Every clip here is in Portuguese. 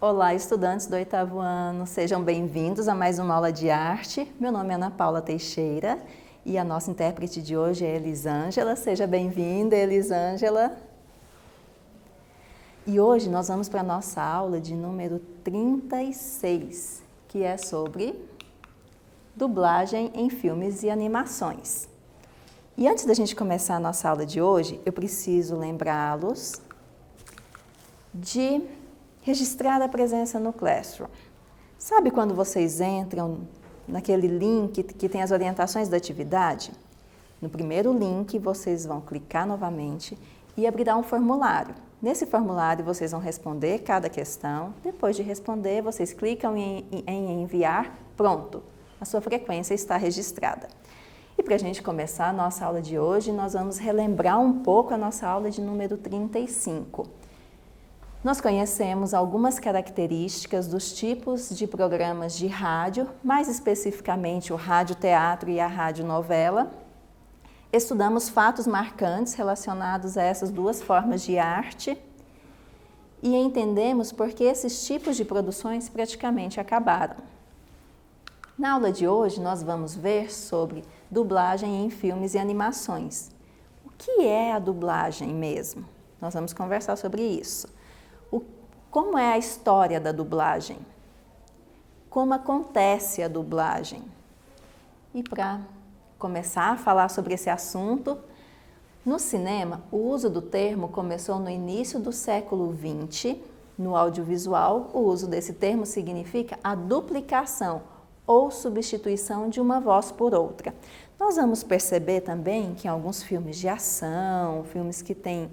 Olá, estudantes do 8º ano, sejam bem-vindos a mais uma aula de arte. Meu nome é Ana Paula Teixeira e a nossa intérprete de hoje é Elisângela. Seja bem-vinda, Elisângela. E hoje nós vamos para a nossa aula de número 36, que é sobre dublagem em filmes e animações. E antes da gente começar a nossa aula de hoje, eu preciso lembrá-los de registrar a presença no Classroom. Sabe quando vocês entram naquele link que tem as orientações da atividade? No primeiro link, vocês vão clicar novamente e abrirá um formulário. Nesse formulário, vocês vão responder cada questão. Depois de responder, vocês clicam em enviar. Pronto, a sua frequência está registrada. E para a gente começar a nossa aula de hoje, nós vamos relembrar um pouco a nossa aula de número 35. Nós conhecemos algumas características dos tipos de programas de rádio, mais especificamente o radioteatro e a radionovela. Estudamos fatos marcantes relacionados a essas duas formas de arte e entendemos por que esses tipos de produções praticamente acabaram. Na aula de hoje, nós vamos ver sobre dublagem em filmes e animações. O que é a dublagem mesmo? Nós vamos conversar sobre isso. Como é a história da dublagem? Como acontece a dublagem? E para começar a falar sobre esse assunto, no cinema, o uso do termo começou no início do século XX. No audiovisual, o uso desse termo significa a duplicação ou substituição de uma voz por outra. Nós vamos perceber também que em alguns filmes de ação, filmes que têm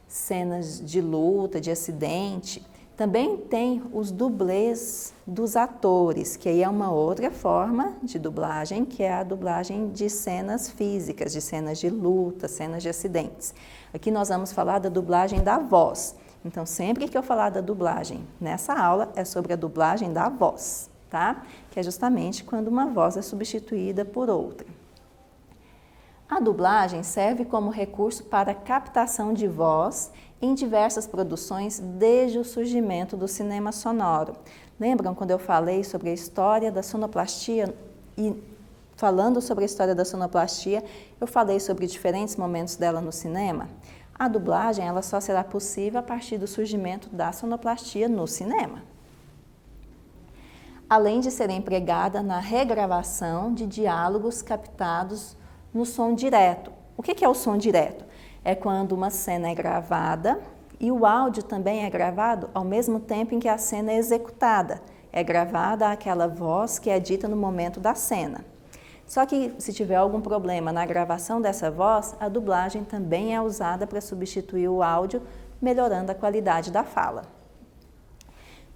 cenas de luta, de acidente, também tem os dublês dos atores, que aí é uma outra forma de dublagem, que é a dublagem de cenas físicas, de cenas de luta, cenas de acidentes. Aqui nós vamos falar da dublagem da voz. Então, sempre que eu falar da dublagem nessa aula, é sobre a dublagem da voz, tá? Que é justamente quando uma voz é substituída por outra. A dublagem serve como recurso para captação de voz em diversas produções desde o surgimento do cinema sonoro. Lembram quando eu falei sobre a história da sonoplastia? E falando sobre a história da sonoplastia, eu falei sobre diferentes momentos dela no cinema? A dublagem ela só será possível a partir do surgimento da sonoplastia no cinema. Além de ser empregada na regravação de diálogos captados no som direto. O que é o som direto? É quando uma cena é gravada e o áudio também é gravado ao mesmo tempo em que a cena é executada. É gravada aquela voz que é dita no momento da cena. Só que se tiver algum problema na gravação dessa voz, a dublagem também é usada para substituir o áudio, melhorando a qualidade da fala.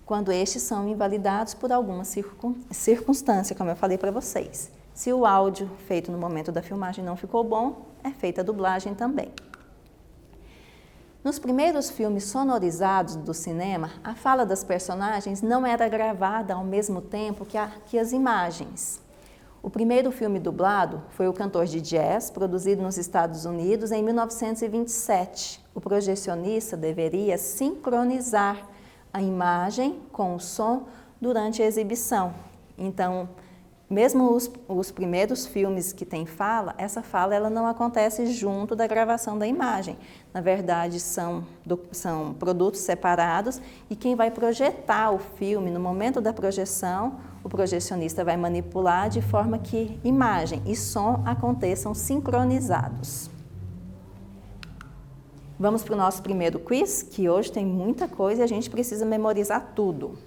Quando estes são invalidados por alguma circunstância, como eu falei para vocês. Se o áudio feito no momento da filmagem não ficou bom, é feita a dublagem também. Nos primeiros filmes sonorizados do cinema, a fala das personagens não era gravada ao mesmo tempo que as imagens. O primeiro filme dublado foi O Cantor de Jazz, produzido nos Estados Unidos em 1927. O projecionista deveria sincronizar a imagem com o som durante a exibição. Então, mesmo os primeiros filmes que têm fala, essa fala ela não acontece junto da gravação da imagem. Na verdade, são produtos separados e quem vai projetar o filme no momento da projeção, o projecionista vai manipular de forma que imagem e som aconteçam sincronizados. Vamos para o nosso primeiro quiz, que hoje tem muita coisa e a gente precisa memorizar tudo.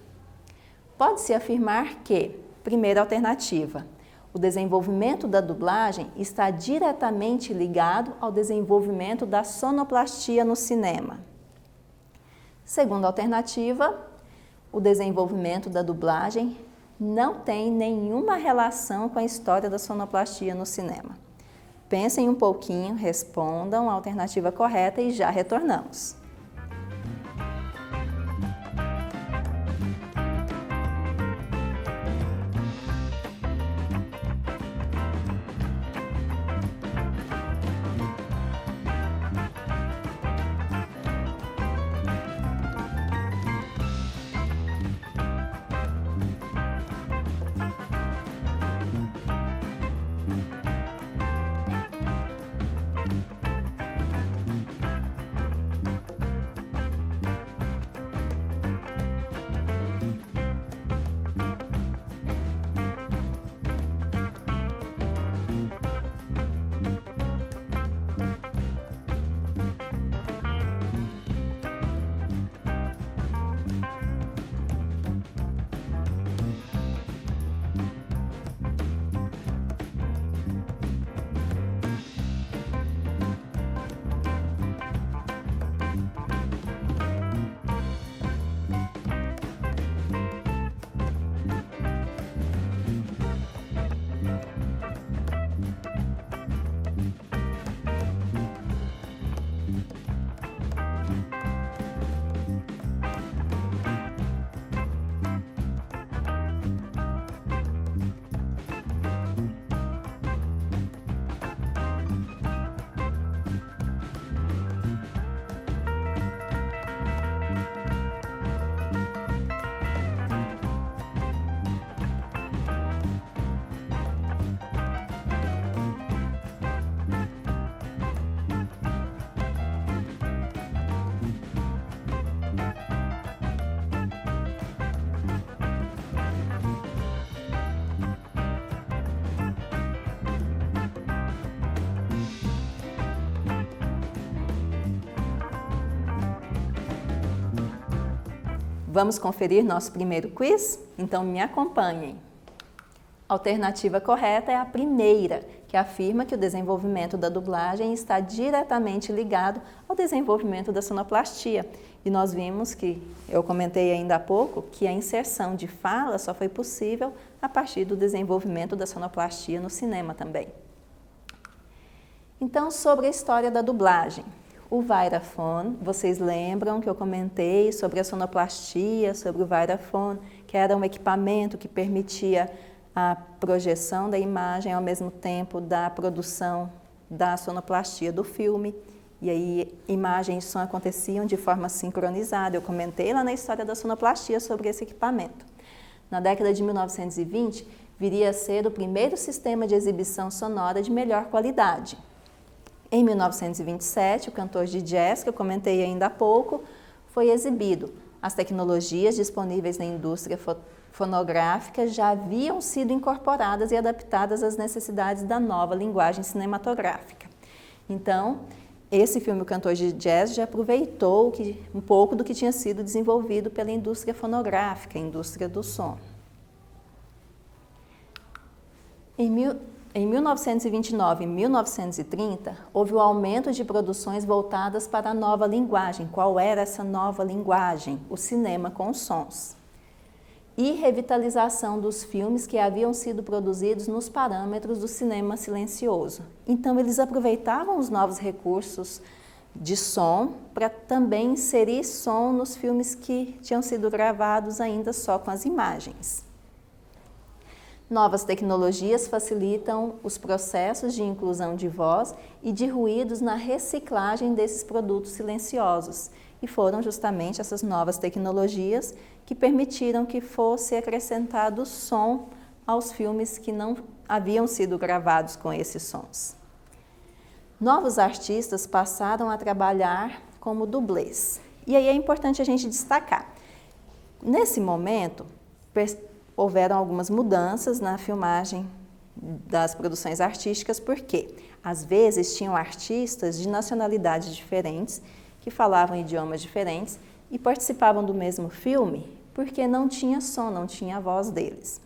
Pode-se afirmar que primeira alternativa, o desenvolvimento da dublagem está diretamente ligado ao desenvolvimento da sonoplastia no cinema. Segunda alternativa, o desenvolvimento da dublagem não tem nenhuma relação com a história da sonoplastia no cinema. Pensem um pouquinho, respondam a alternativa correta e já retornamos. Vamos conferir nosso primeiro quiz? Então me acompanhem. A alternativa correta é a primeira, que afirma que o desenvolvimento da dublagem está diretamente ligado ao desenvolvimento da sonoplastia. E nós vimos que, eu comentei ainda há pouco, que a inserção de fala só foi possível a partir do desenvolvimento da sonoplastia no cinema também. Então, sobre a história da dublagem. O Viraphone, vocês lembram que eu comentei sobre a sonoplastia, sobre o Viraphone, que era um equipamento que permitia a projeção da imagem ao mesmo tempo da produção da sonoplastia do filme. E aí, imagem e som aconteciam de forma sincronizada. Eu comentei lá na história da sonoplastia sobre esse equipamento. Na década de 1920, viria a ser o primeiro sistema de exibição sonora de melhor qualidade. Em 1927, o cantor de jazz, que eu comentei ainda há pouco, foi exibido. As tecnologias disponíveis na indústria fonográfica já haviam sido incorporadas e adaptadas às necessidades da nova linguagem cinematográfica. Então, esse filme, O Cantor de Jazz, já aproveitou um pouco do que tinha sido desenvolvido pela indústria fonográfica, a indústria do som. Em 1929 e 1930, houve o aumento de produções voltadas para a nova linguagem. Qual era essa nova linguagem? O cinema com sons. E revitalização dos filmes que haviam sido produzidos nos parâmetros do cinema silencioso. Então, eles aproveitavam os novos recursos de som para também inserir som nos filmes que tinham sido gravados ainda só com as imagens. Novas tecnologias facilitam os processos de inclusão de voz e de ruídos na reciclagem desses produtos silenciosos. E foram justamente essas novas tecnologias que permitiram que fosse acrescentado som aos filmes que não haviam sido gravados com esses sons. Novos artistas passaram a trabalhar como dublês. E aí é importante a gente destacar. Nesse momento, houveram algumas mudanças na filmagem das produções artísticas, porque às vezes tinham artistas de nacionalidades diferentes, que falavam idiomas diferentes e participavam do mesmo filme, porque não tinha som, não tinha a voz deles.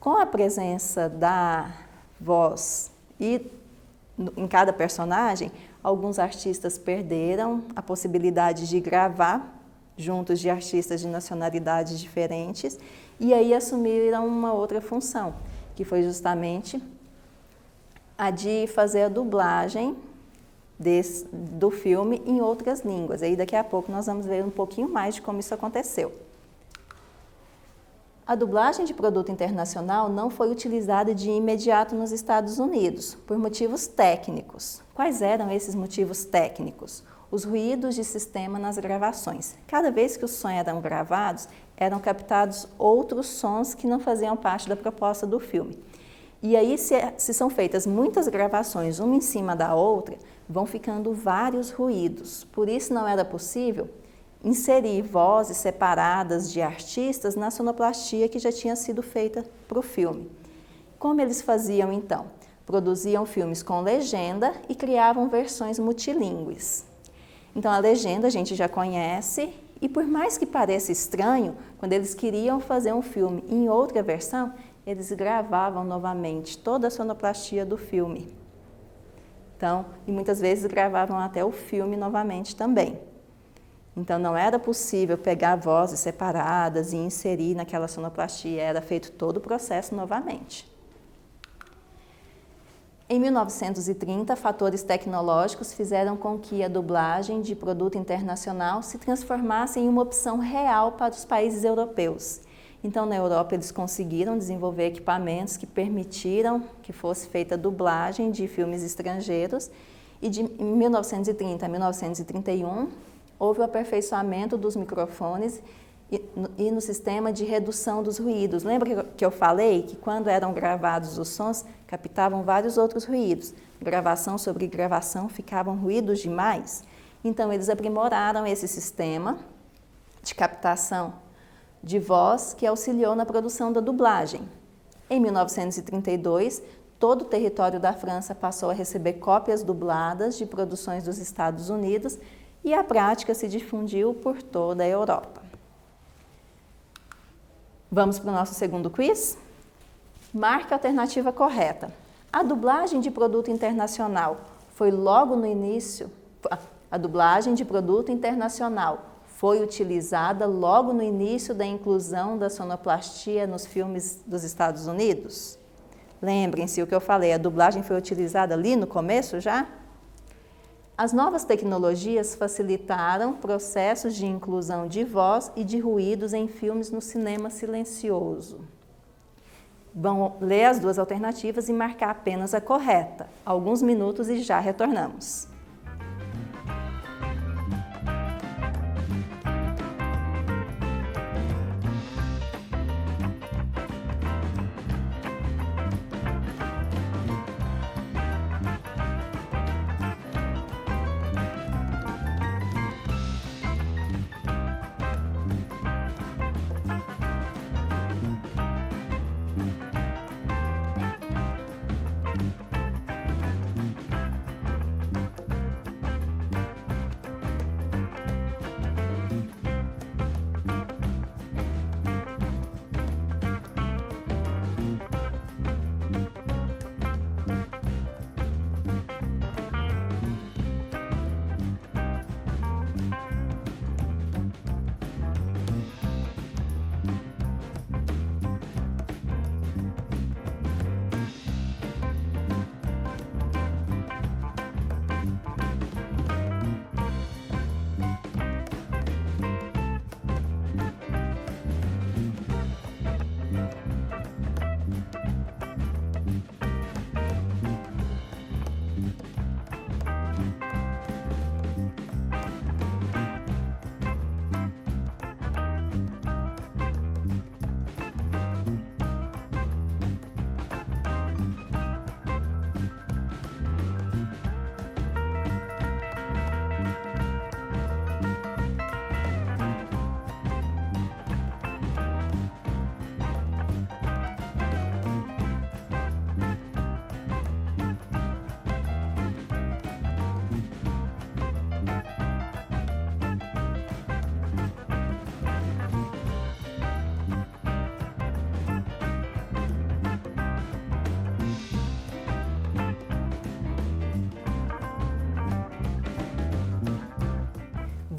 Com a presença da voz em cada personagem, alguns artistas perderam a possibilidade de gravar juntos de artistas de nacionalidades diferentes e aí assumiram uma outra função, que foi justamente a de fazer a dublagem do filme em outras línguas. Aí daqui a pouco nós vamos ver um pouquinho mais de como isso aconteceu. A dublagem de produto internacional não foi utilizada de imediato nos Estados Unidos, por motivos técnicos. Quais eram esses motivos técnicos? Os ruídos de sistema nas gravações. Cada vez que os sons eram gravados, eram captados outros sons que não faziam parte da proposta do filme. E aí, se são feitas muitas gravações, uma em cima da outra, vão ficando vários ruídos. Por isso não era possível inserir vozes separadas de artistas na sonoplastia que já tinha sido feita para o filme. Como eles faziam então? Produziam filmes com legenda e criavam versões multilingües. Então a legenda a gente já conhece e por mais que pareça estranho, quando eles queriam fazer um filme em outra versão, eles gravavam novamente toda a sonoplastia do filme. Então, e muitas vezes gravavam até o filme novamente também. Então não era possível pegar vozes separadas e inserir naquela sonoplastia, era feito todo o processo novamente. Em 1930, fatores tecnológicos fizeram com que a dublagem de produto internacional se transformasse em uma opção real para os países europeus. Então, na Europa, eles conseguiram desenvolver equipamentos que permitiram que fosse feita a dublagem de filmes estrangeiros e de 1930 a 1931, houve o aperfeiçoamento dos microfones e no sistema de redução dos ruídos. Lembra que eu falei que quando eram gravados os sons, captavam vários outros ruídos. Gravação sobre gravação ficavam ruídos demais. Então, eles aprimoraram esse sistema de captação de voz que auxiliou na produção da dublagem. Em 1932, todo o território da França passou a receber cópias dubladas de produções dos Estados Unidos e a prática se difundiu por toda a Europa. Vamos para o nosso segundo quiz? Marque a alternativa correta. A dublagem de produto internacional foi logo no início... A dublagem de produto internacional foi utilizada logo no início da inclusão da sonoplastia nos filmes dos Estados Unidos? Lembrem-se o que eu falei, a dublagem foi utilizada ali no começo já? As novas tecnologias facilitaram processos de inclusão de voz e de ruídos em filmes no cinema silencioso. Vão ler as duas alternativas e marcar apenas a correta. Alguns minutos e já retornamos.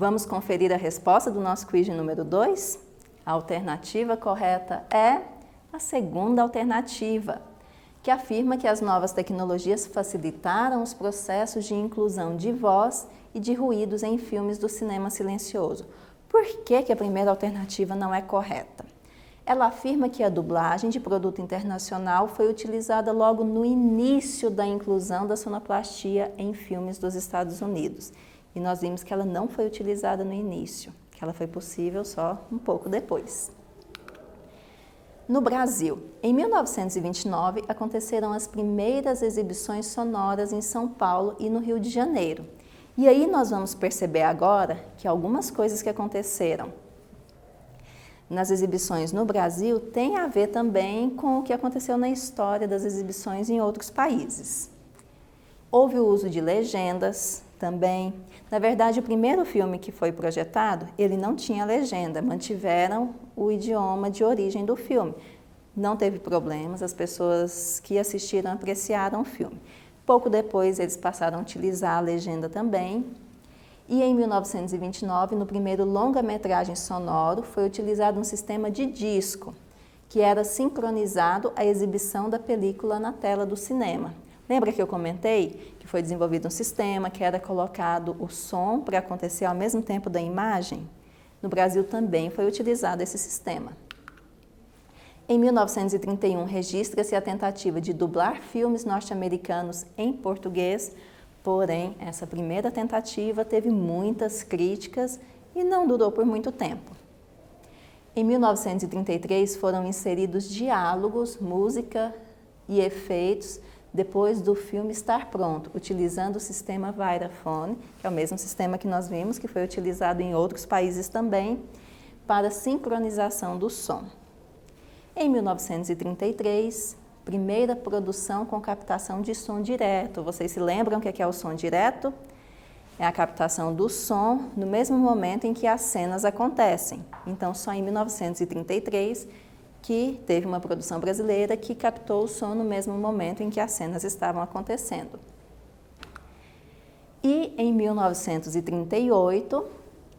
Vamos conferir a resposta do nosso quiz de número 2? A alternativa correta é a segunda alternativa, que afirma que as novas tecnologias facilitaram os processos de inclusão de voz e de ruídos em filmes do cinema silencioso. Por que a primeira alternativa não é correta? Ela afirma que a dublagem de produto internacional foi utilizada logo no início da inclusão da sonoplastia em filmes dos Estados Unidos. E nós vimos que ela não foi utilizada no início, que ela foi possível só um pouco depois. No Brasil, em 1929, aconteceram as primeiras exibições sonoras em São Paulo e no Rio de Janeiro. E aí nós vamos perceber agora que algumas coisas que aconteceram nas exibições no Brasil têm a ver também com o que aconteceu na história das exibições em outros países. Houve o uso de legendas também. Na verdade, o primeiro filme que foi projetado, ele não tinha legenda, mantiveram o idioma de origem do filme. Não teve problemas, as pessoas que assistiram apreciaram o filme. Pouco depois, eles passaram a utilizar a legenda também. E em 1929, no primeiro longa-metragem sonoro, foi utilizado um sistema de disco, que era sincronizado à exibição da película na tela do cinema. Lembra que eu comentei que foi desenvolvido um sistema que era colocado o som para acontecer ao mesmo tempo da imagem? No Brasil também foi utilizado esse sistema. Em 1931, registra-se a tentativa de dublar filmes norte-americanos em português, porém, essa primeira tentativa teve muitas críticas e não durou por muito tempo. Em 1933, foram inseridos diálogos, música e efeitos depois do filme estar pronto, utilizando o sistema Vitaphone, que é o mesmo sistema que nós vimos, que foi utilizado em outros países também, para sincronização do som. Em 1933, primeira produção com captação de som direto. Vocês se lembram o que é o som direto? É a captação do som no mesmo momento em que as cenas acontecem. Então, só em 1933 que teve uma produção brasileira que captou o som no mesmo momento em que as cenas estavam acontecendo. E em 1938,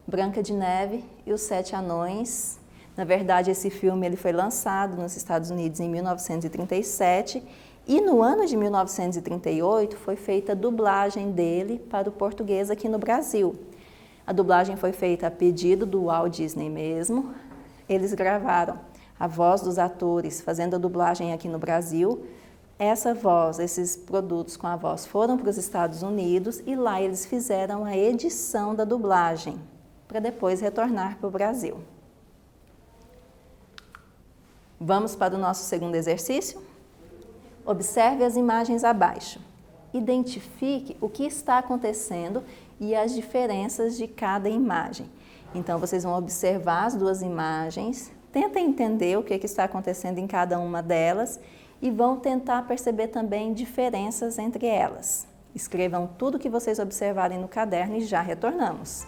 Branca de Neve e os Sete Anões. Na verdade, esse filme ele foi lançado nos Estados Unidos em 1937 e no ano de 1938 foi feita a dublagem dele para o português aqui no Brasil. A dublagem foi feita a pedido do Walt Disney mesmo. Eles gravaram a voz dos atores fazendo a dublagem aqui no Brasil. Essa voz, esses produtos com a voz foram para os Estados Unidos e lá eles fizeram a edição da dublagem, para depois retornar para o Brasil. Vamos para o nosso segundo exercício? Observe as imagens abaixo. Identifique o que está acontecendo e as diferenças de cada imagem. Então, vocês vão observar as duas imagens, tentem entender o que está acontecendo em cada uma delas e vão tentar perceber também diferenças entre elas. Escrevam tudo o que vocês observarem no caderno e já retornamos.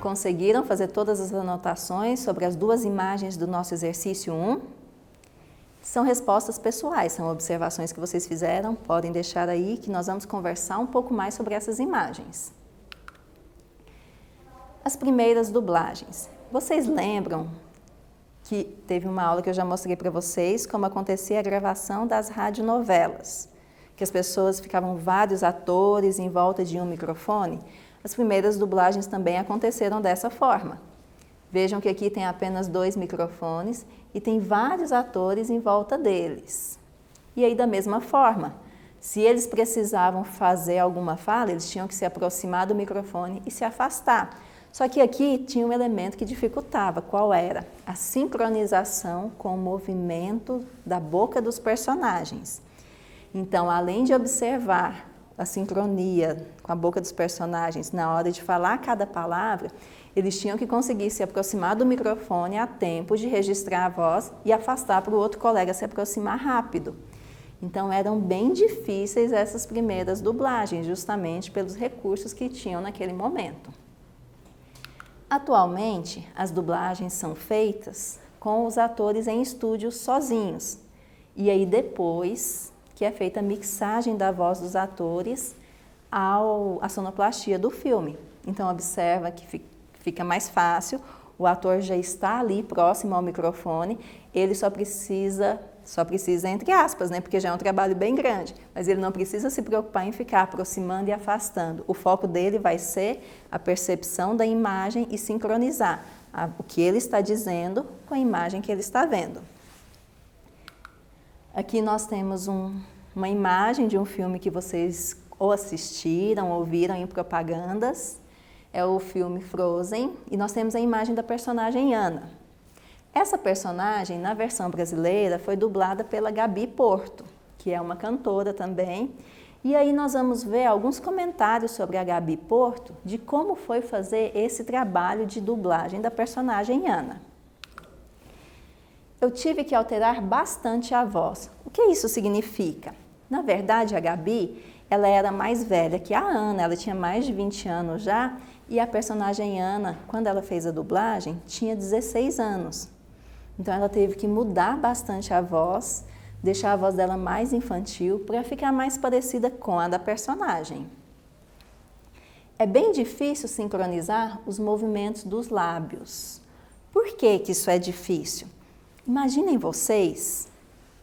Conseguiram fazer todas as anotações sobre as duas imagens do nosso exercício 1? São respostas pessoais, são observações que vocês fizeram, podem deixar aí que nós vamos conversar um pouco mais sobre essas imagens. As primeiras dublagens. Vocês lembram que teve uma aula que eu já mostrei para vocês como acontecia a gravação das radionovelas, que as pessoas ficavam vários atores em volta de um microfone? As primeiras dublagens também aconteceram dessa forma. Vejam que aqui tem apenas 2 microfones e tem vários atores em volta deles. E aí, da mesma forma, se eles precisavam fazer alguma fala, eles tinham que se aproximar do microfone e se afastar. Só que aqui tinha um elemento que dificultava. Qual era? A sincronização com o movimento da boca dos personagens. Então, além de observar a sincronia com a boca dos personagens na hora de falar cada palavra, eles tinham que conseguir se aproximar do microfone a tempo de registrar a voz e afastar para o outro colega se aproximar rápido. Então, eram bem difíceis essas primeiras dublagens, justamente pelos recursos que tinham naquele momento. Atualmente, as dublagens são feitas com os atores em estúdio sozinhos. E aí depois que é feita a mixagem da voz dos atores à sonoplastia do filme. Então observa que fica mais fácil, o ator já está ali próximo ao microfone, ele só precisa entre aspas, né, porque já é um trabalho bem grande, mas ele não precisa se preocupar em ficar aproximando e afastando. O foco dele vai ser a percepção da imagem e sincronizar o que ele está dizendo com a imagem que ele está vendo. Aqui nós temos uma imagem de um filme que vocês ou assistiram ou viram em propagandas. É o filme Frozen e nós temos a imagem da personagem Anna. Essa personagem, na versão brasileira, foi dublada pela Gabi Porto, que é uma cantora também. E aí nós vamos ver alguns comentários sobre a Gabi Porto, de como foi fazer esse trabalho de dublagem da personagem Anna. Eu tive que alterar bastante a voz. O que isso significa? Na verdade, a Gabi, ela era mais velha que a Anna, ela tinha mais de 20 anos já, e a personagem Anna, quando ela fez a dublagem, tinha 16 anos. Então ela teve que mudar bastante a voz, deixar a voz dela mais infantil para ficar mais parecida com a da personagem. É bem difícil sincronizar os movimentos dos lábios. Por que isso é difícil? Imaginem vocês,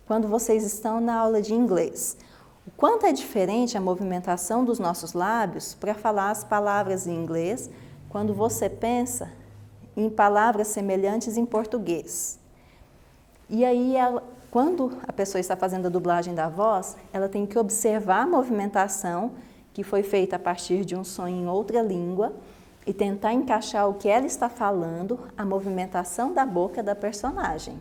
quando vocês estão na aula de inglês, o quanto é diferente a movimentação dos nossos lábios para falar as palavras em inglês quando você pensa em palavras semelhantes em português. E aí, quando a pessoa está fazendo a dublagem da voz, ela tem que observar a movimentação que foi feita a partir de um som em outra língua e tentar encaixar o que ela está falando, a movimentação da boca da personagem.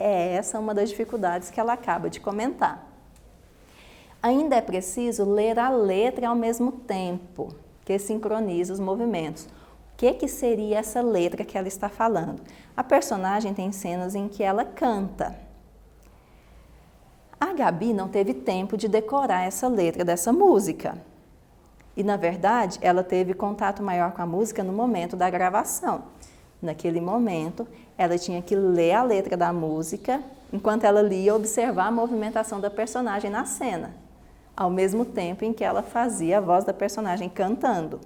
É essa uma das dificuldades que ela acaba de comentar. Ainda é preciso ler a letra ao mesmo tempo, que sincroniza os movimentos. O que seria essa letra que ela está falando? A personagem tem cenas em que ela canta. A Gabi não teve tempo de decorar essa letra dessa música. E, na verdade, ela teve contato maior com a música no momento da gravação. Naquele momento, ela tinha que ler a letra da música, enquanto ela lia, observar a movimentação da personagem na cena, ao mesmo tempo em que ela fazia a voz da personagem cantando.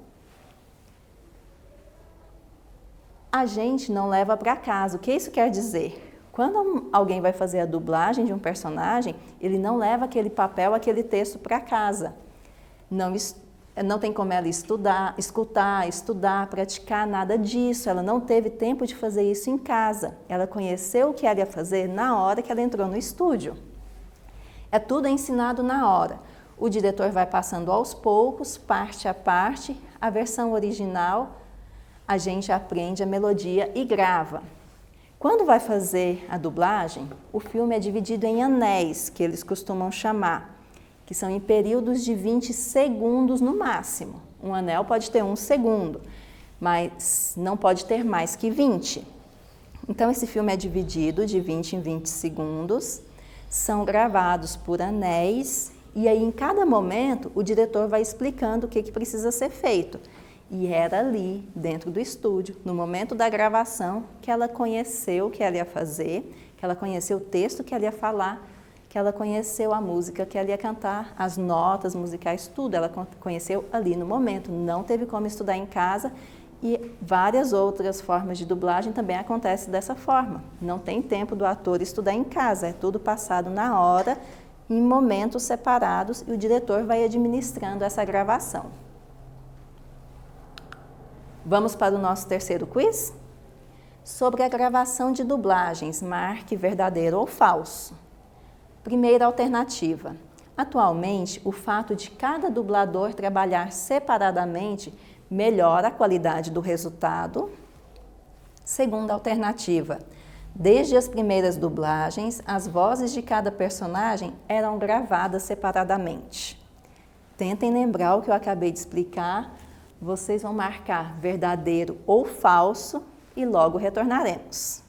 A gente não leva para casa. O que isso quer dizer? Quando alguém vai fazer a dublagem de um personagem, ele não leva aquele papel, aquele texto para casa. Não tem como ela escutar, estudar, praticar, nada disso. Ela não teve tempo de fazer isso em casa. Ela conheceu o que ela ia fazer na hora que ela entrou no estúdio. É tudo ensinado na hora. O diretor vai passando aos poucos, parte a parte, a versão original, a gente aprende a melodia e grava. Quando vai fazer a dublagem, o filme é dividido em anéis, que eles costumam chamar, que são em períodos de 20 segundos no máximo. Um anel pode ter 1 segundo, mas não pode ter mais que 20. Então, esse filme é dividido de 20 em 20 segundos, são gravados por anéis, e aí, em cada momento, o diretor vai explicando o que precisa ser feito. E era ali, dentro do estúdio, no momento da gravação, que ela conheceu o que ela ia fazer, que ela conheceu o texto que ela ia falar, que ela conheceu a música que ela ia cantar, as notas musicais, tudo. Ela conheceu ali no momento, não teve como estudar em casa. E várias outras formas de dublagem também acontecem dessa forma. Não tem tempo do ator estudar em casa, é tudo passado na hora, em momentos separados, e o diretor vai administrando essa gravação. Vamos para o nosso terceiro quiz? Sobre a gravação de dublagens, marque verdadeiro ou falso. Primeira alternativa. Atualmente, o fato de cada dublador trabalhar separadamente melhora a qualidade do resultado. Segunda alternativa. Desde as primeiras dublagens, as vozes de cada personagem eram gravadas separadamente. Tentem lembrar o que eu acabei de explicar. Vocês vão marcar verdadeiro ou falso e logo retornaremos.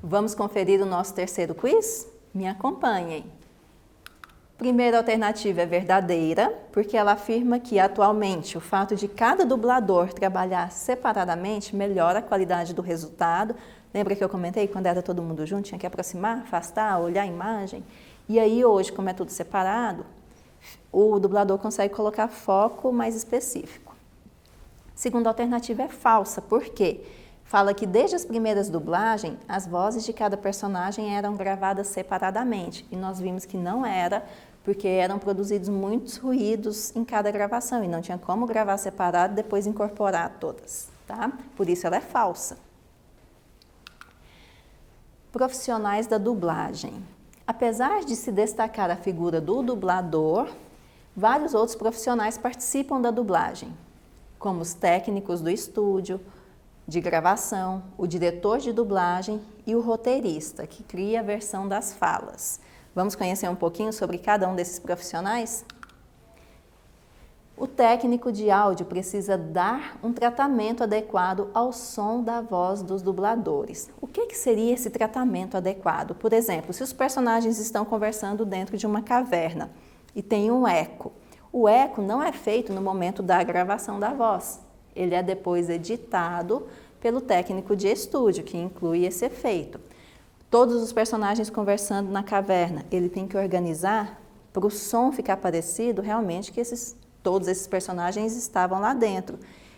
Vamos conferir o nosso terceiro quiz? Me acompanhem. Primeira alternativa é verdadeira, porque ela afirma que atualmente o fato de cada dublador trabalhar separadamente melhora a qualidade do resultado. Lembra que eu comentei quando era todo mundo junto, tinha que aproximar, afastar, olhar a imagem? E aí hoje, como é tudo separado, o dublador consegue colocar foco mais específico. Segunda alternativa é falsa, por quê? Fala que desde as primeiras dublagens, as vozes de cada personagem eram gravadas separadamente. E nós vimos que não era, porque eram produzidos muitos ruídos em cada gravação. E não tinha como gravar separado e depois incorporar todas, tá? Por isso ela é falsa. Profissionais da dublagem. Apesar de se destacar a figura do dublador, vários outros profissionais participam da dublagem, como os técnicos do estúdio, de gravação, o diretor de dublagem e o roteirista, que cria a versão das falas. Vamos conhecer um pouquinho sobre cada um desses profissionais? O técnico de áudio precisa dar um tratamento adequado ao som da voz dos dubladores. O que seria esse tratamento adequado? Por exemplo, se os personagens estão conversando dentro de uma caverna e tem um eco, o eco não é feito no momento da gravação da voz. Ele é depois editado pelo técnico de estúdio, que inclui esse efeito. Todos os personagens conversando na caverna, ele tem que organizar para o som ficar parecido realmente que todos esses personagens estavam lá dentro.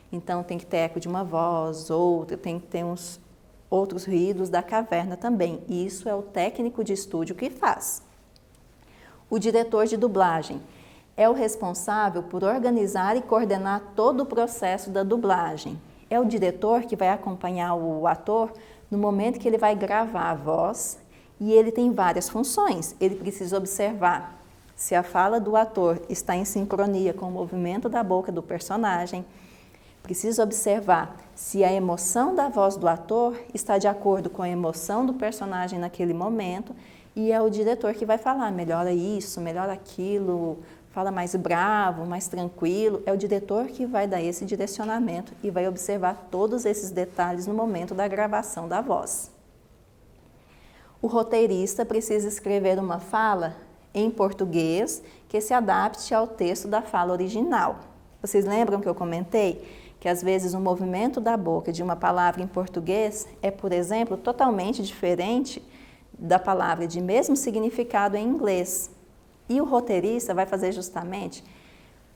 Então tem que ter eco de uma voz, outra, tem que ter uns outros ruídos da caverna também. E isso é o técnico de estúdio que faz. O diretor de dublagem é o responsável por organizar e coordenar todo o processo da dublagem. É o diretor que vai acompanhar o ator no momento que ele vai gravar a voz, e ele tem várias funções. Ele precisa observar se a fala do ator está em sincronia com o movimento da boca do personagem, precisa observar se a emoção da voz do ator está de acordo com a emoção do personagem naquele momento, e é o diretor que vai falar, melhora isso, melhora aquilo, fala mais bravo, mais tranquilo. É o diretor que vai dar esse direcionamento e vai observar todos esses detalhes no momento da gravação da voz. O roteirista precisa escrever uma fala em português que se adapte ao texto da fala original. Vocês lembram que eu comentei que às vezes o movimento da boca de uma palavra em português é, por exemplo, totalmente diferente da palavra de mesmo significado em inglês. E o roteirista vai fazer justamente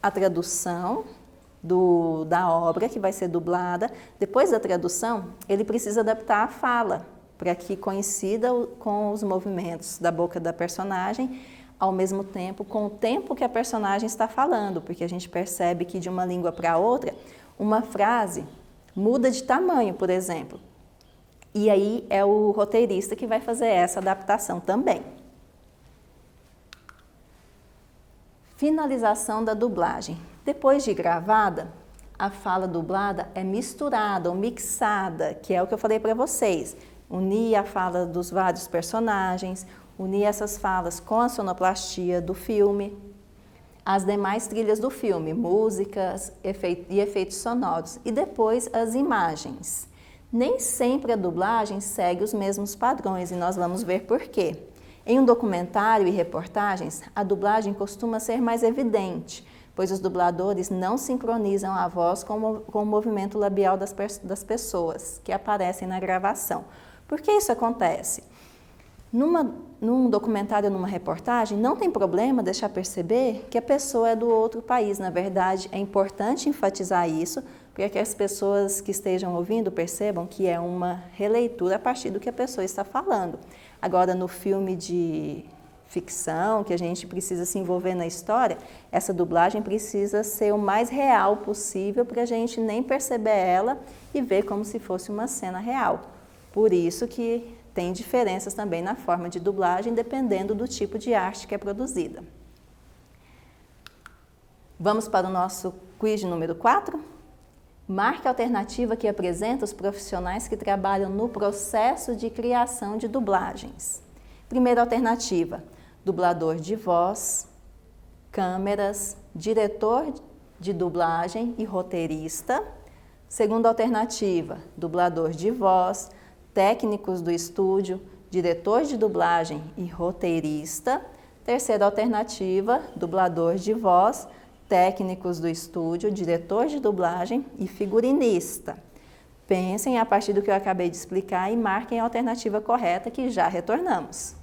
a tradução da obra que vai ser dublada. Depois da tradução, ele precisa adaptar a fala para que coincida com os movimentos da boca da personagem, ao mesmo tempo com o tempo que a personagem está falando, porque a gente percebe que de uma língua para outra, uma frase muda de tamanho, por exemplo. E aí é o roteirista que vai fazer essa adaptação também. Finalização da dublagem. Depois de gravada, a fala dublada é misturada ou mixada, que é o que eu falei para vocês. Unir a fala dos vários personagens, unir essas falas com a sonoplastia do filme, as demais trilhas do filme, músicas e efeitos sonoros, e depois as imagens. Nem sempre a dublagem segue os mesmos padrões, e nós vamos ver por quê. Em um documentário e reportagens, a dublagem costuma ser mais evidente, pois os dubladores não sincronizam a voz com o movimento labial das pessoas que aparecem na gravação. Por que isso acontece? Num documentário ou numa reportagem, não tem problema deixar perceber que a pessoa é do outro país. Na verdade, é importante enfatizar isso, para que as pessoas que estejam ouvindo percebam que é uma releitura a partir do que a pessoa está falando. Agora, no filme de ficção, que a gente precisa se envolver na história, essa dublagem precisa ser o mais real possível para a gente nem perceber ela e ver como se fosse uma cena real. Por isso que tem diferenças também na forma de dublagem, dependendo do tipo de arte que é produzida. Vamos para o nosso quiz número 4? Marque a alternativa que apresenta os profissionais que trabalham no processo de criação de dublagens. Primeira alternativa, dublador de voz, câmeras, diretor de dublagem e roteirista. Segunda alternativa, dublador de voz, técnicos do estúdio, diretor de dublagem e roteirista. Terceira alternativa, dublador de voz, técnicos do estúdio, diretor de dublagem e figurinista. Pensem a partir do que eu acabei de explicar e marquem a alternativa correta, que já retornamos.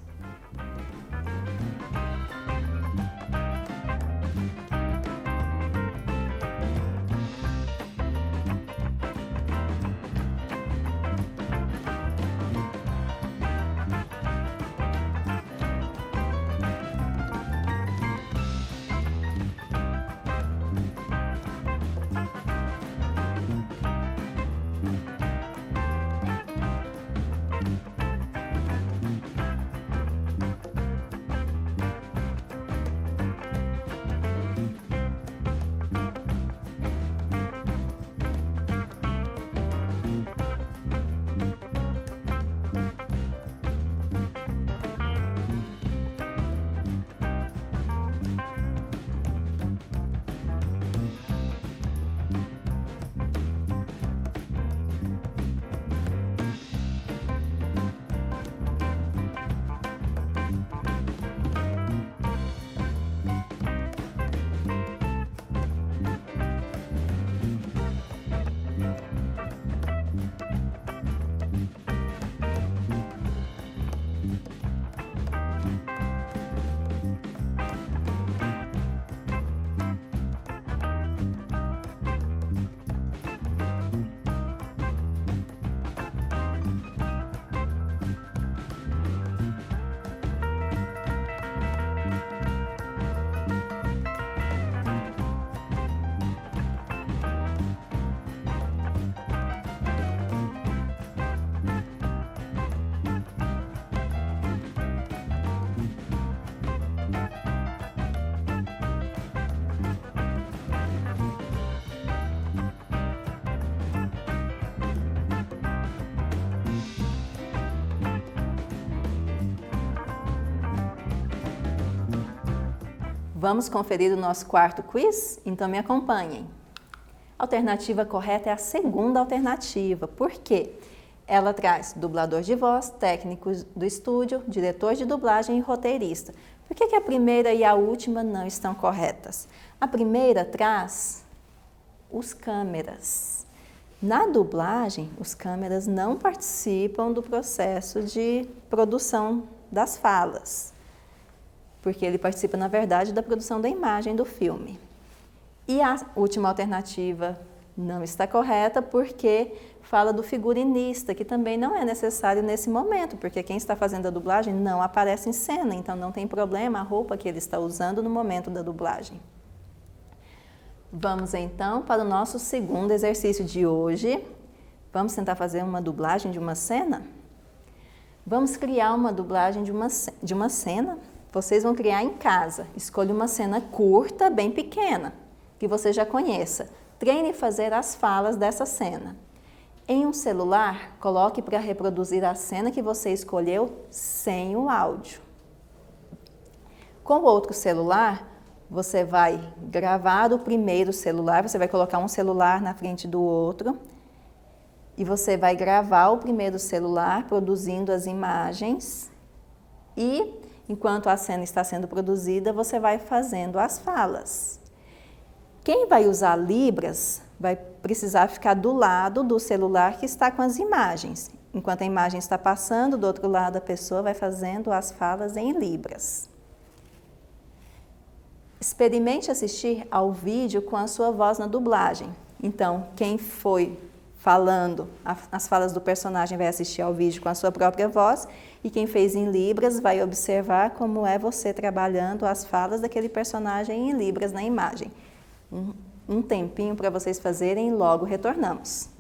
Vamos conferir o nosso quarto quiz? Então me acompanhem. A alternativa correta é a segunda alternativa. Por quê? Ela traz dublador de voz, técnico do estúdio, diretor de dublagem e roteirista. Por que a primeira e a última não estão corretas? A primeira traz os câmeras. Na dublagem, os câmeras não participam do processo de produção das falas, porque ele participa, na verdade, da produção da imagem do filme. E a última alternativa não está correta porque fala do figurinista, que também não é necessário nesse momento, porque quem está fazendo a dublagem não aparece em cena, então não tem problema a roupa que ele está usando no momento da dublagem. Vamos então para o nosso segundo exercício de hoje. Vamos tentar fazer uma dublagem de uma cena? Vamos criar uma dublagem de uma cena. Vocês vão criar em casa. Escolha uma cena curta, bem pequena, que você já conheça. Treine fazer as falas dessa cena. Em um celular, coloque para reproduzir a cena que você escolheu sem o áudio. Com o outro celular, você vai gravar o primeiro celular, você vai colocar um celular na frente do outro e você vai gravar o primeiro celular produzindo as imagens e, enquanto a cena está sendo produzida, você vai fazendo as falas. Quem vai usar Libras vai precisar ficar do lado do celular que está com as imagens. Enquanto a imagem está passando, do outro lado a pessoa vai fazendo as falas em Libras. Experimente assistir ao vídeo com a sua voz na dublagem. Então, quem foi falando as falas do personagem vai assistir ao vídeo com a sua própria voz e quem fez em Libras vai observar como é você trabalhando as falas daquele personagem em Libras na imagem. Um tempinho para vocês fazerem e logo retornamos.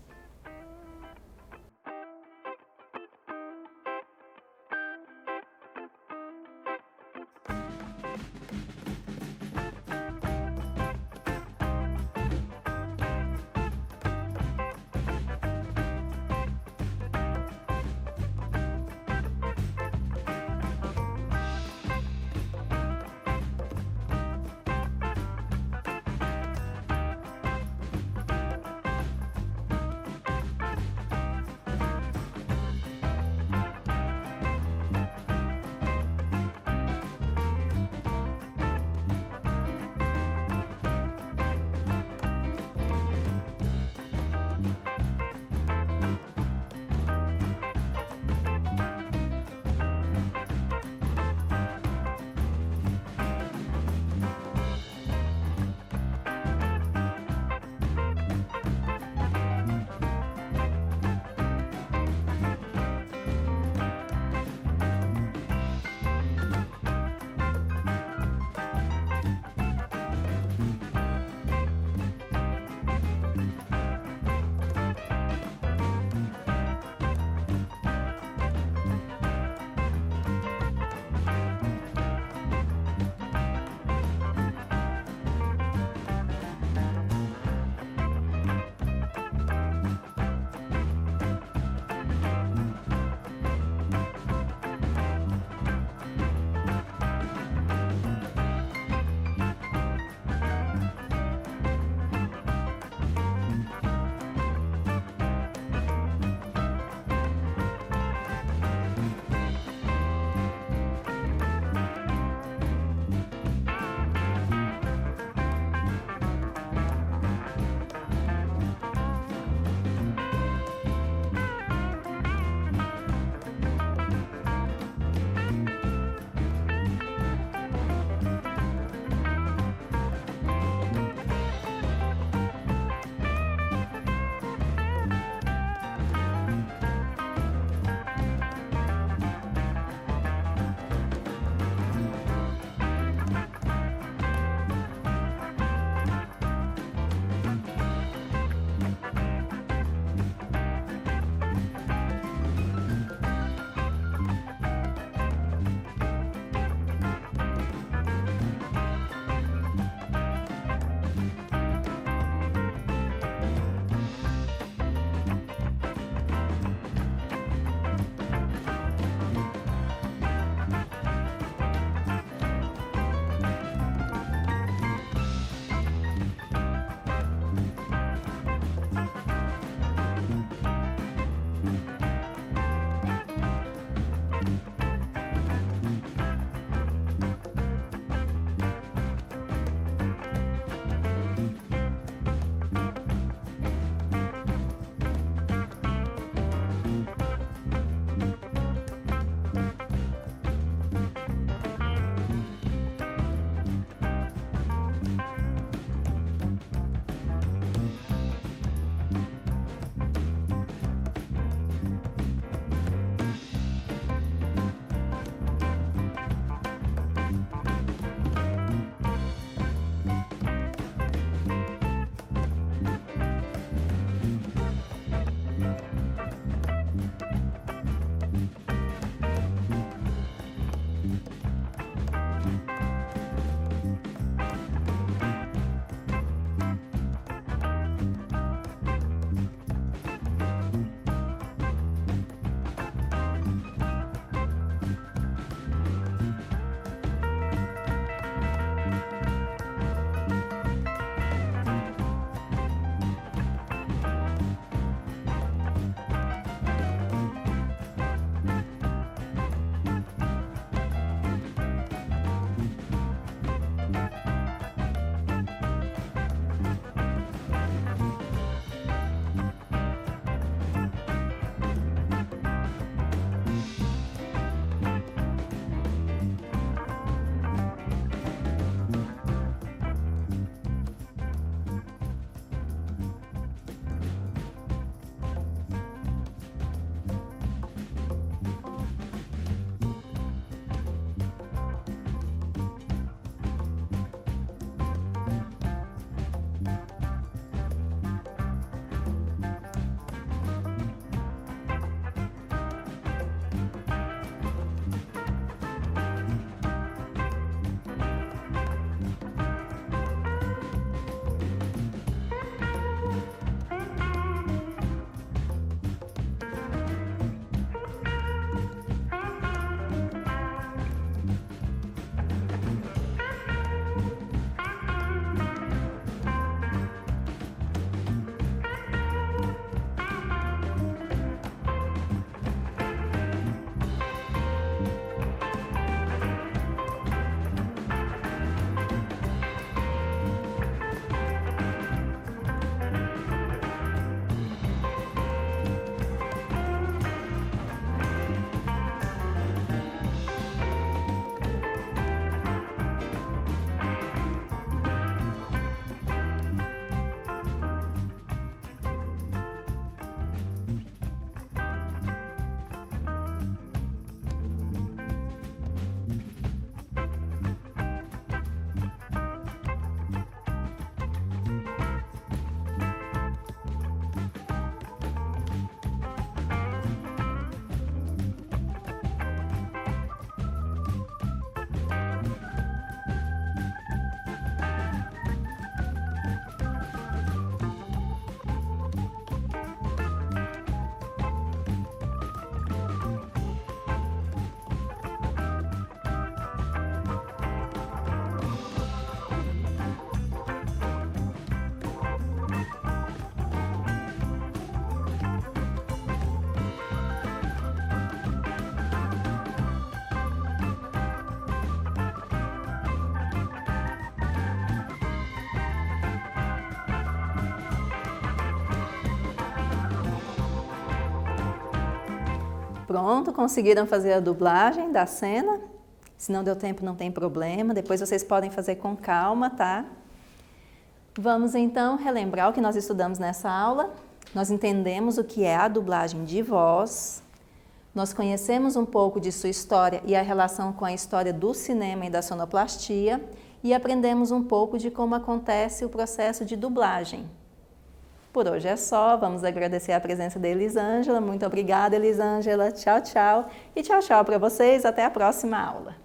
Pronto, conseguiram fazer a dublagem da cena? Se não deu tempo, não tem problema, depois vocês podem fazer com calma, tá? Vamos então relembrar o que nós estudamos nessa aula. Nós entendemos o que é a dublagem de voz, nós conhecemos um pouco de sua história e a relação com a história do cinema e da sonoplastia e aprendemos um pouco de como acontece o processo de dublagem. Por hoje é só, vamos agradecer a presença da Elisângela. Muito obrigada, Elisângela. Tchau, tchau. E tchau, tchau para vocês. Até a próxima aula.